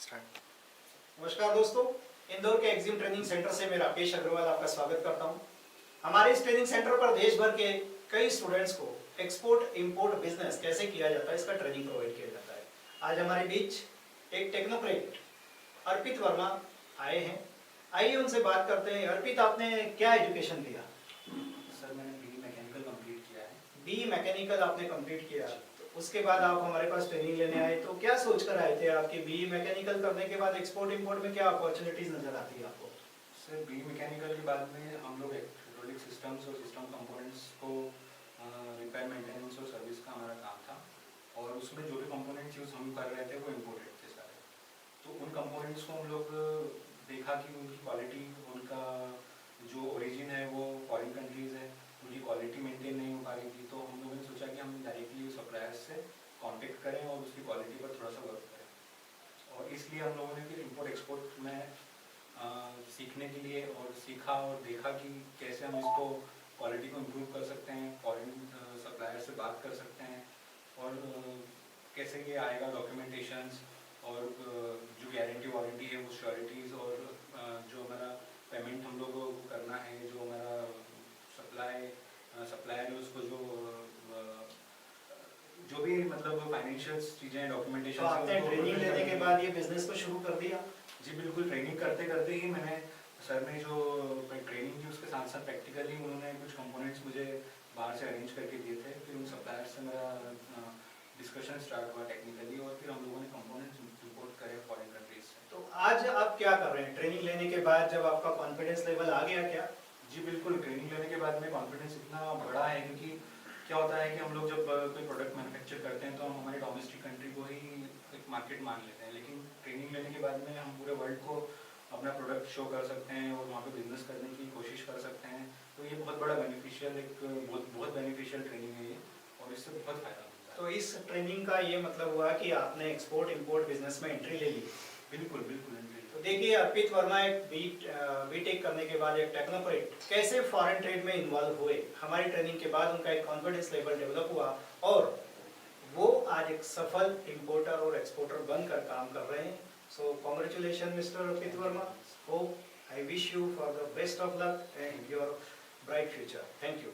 Start. नमस्कार दोस्तों, इंदौर के एक्जिम ट्रेनिंग सेंटर से मैं राकेश अग्रवाल आपका स्वागत करता हूं। हमारे इस ट्रेनिंग सेंटर पर देश भर के कई स्टूडेंट्स को एक्सपोर्ट इंपोर्ट बिजनेस कैसे किया जाता है इसका ट्रेनिंग प्रोवाइड किया जाता है। आज हमारे बीच एक टेक्नोक्रेट अर्पित वर्मा आए हैं। आइए उनसे बात करते हैं। अर्पित, आपने क्या एजुकेशन लिया? सर मैंने बीई मैकेनिकल कंप्लीट किया है। बीई मैकेनिकल आपने कंप्लीट किया, तो उसके बाद आप हमारे पास ट्रेनिंग लेने आए, तो क्या सोचकर आए थे? आपकी बीई मैकेनिकल करने के बाद एक्सपोर्ट इंपोर्ट में क्या अपॉर्चुनिटीज नजर आती है आपको? सर बीई मैकेनिकल के बाद में हम लोग हाइड्रोलिक सिस्टम्स और सिस्टम कंपोनेंट्स को रिपेयर मेंटेनेंस और सर्विस का हमारा काम था, और उसमें जो भी कंपोनेंट्स यूज़ हम कर रहे थे वो इम्पोर्टेड थे सारे। तो उन कंपोनेंट्स को हम लोग देखा कि उनकी क्वालिटी, उनका जो ओरिजिन है वो फॉरेन कंट्रीज़ है, उनकी क्वालिटी मेंटेन नहीं हो पा रही थी। तो हम लोगों ने सोचा कि हम डायरेक्टली सप्लायर्स से कांटेक्ट करें और उसकी क्वालिटी पर थोड़ा सा वर्क करें। और इसलिए हम लोगों ने फिर इंपोर्ट एक्सपोर्ट में सीखने के लिए और सीखा और देखा कि कैसे हम इसको क्वालिटी को इम्प्रूव कर सकते हैं, फॉरेन सप्लायर से बात कर सकते हैं, और कैसे ये आएगा डॉक्यूमेंटेशंस और जो गारंटी वारंटी है वो श्योरिटीज़, और जो हमारा पेमेंट हम लोगों को करना है, जो हमारा सप्लायर है उसको जो भी मतलब फाइनेंशियल चीज़ें डॉक्यूमेंटेशन। तो आपने ट्रेनिंग लेने के बाद ये बिजनेस को शुरू कर दिया? जी बिल्कुल, ट्रेनिंग करते करते ही मैंने, सर ने जो ट्रेनिंग की उसके साथ साथ प्रैक्टिकली उन्होंने कुछ कंपोनेंट्स मुझे बाहर से अरेंज करके दिए थे। फिर उन सप्लायर से मेरा डिस्कशन स्टार्ट हुआ टेक्निकली, और फिर हम लोगों ने कंपोनेंट्स इंपोर्ट करे फॉरेन कंट्रीज से। तो आज आप क्या कर रहे हैं ट्रेनिंग लेने के बाद, जब आपका कॉन्फिडेंस लेवल आ गया क्या? जी बिल्कुल, ट्रेनिंग लेने के बाद में कॉन्फिडेंस इतना बढ़ा है, क्योंकि क्या होता है कि हम लोग जब कोई प्रोडक्ट मैन्युफैक्चर करते हैं तो हम हमारी डोमेस्टिक कंट्री को ही एक मार्केट मान लेते हैं, लेकिन ट्रेनिंग लेने के बाद में हम पूरे वर्ल्ड को अपना प्रोडक्ट शो कर सकते हैं और वहाँ पे बिजनेस करने की कोशिश कर सकते हैं। तो ये बहुत बड़ा बेनिफिशियल, बहुत बेनिफिशियल ट्रेनिंग है ये, और इससे बहुत फायदा मिलता है। तो इस ट्रेनिंग का ये मतलब हुआ कि आपने एक्सपोर्ट इंपोर्ट बिजनेस में एंट्री ले ली? बिल्कुल बिल्कुल एंट्री। तो देखिए, अर्पित वर्मा एक बीटेक करने के बाद एक टेक्नोक्रेट कैसे फॉरेन ट्रेड में इन्वॉल्व हुए। हमारी ट्रेनिंग के बाद उनका एक कॉन्फिडेंस लेवल डेवलप हुआ और वो आज एक सफल इंपोर्टर और एक्सपोर्टर बनकर काम कर रहे हैं। So congratulation mister Arpit Verma. Hope I wish you for the best of luck and your bright future. Thank you.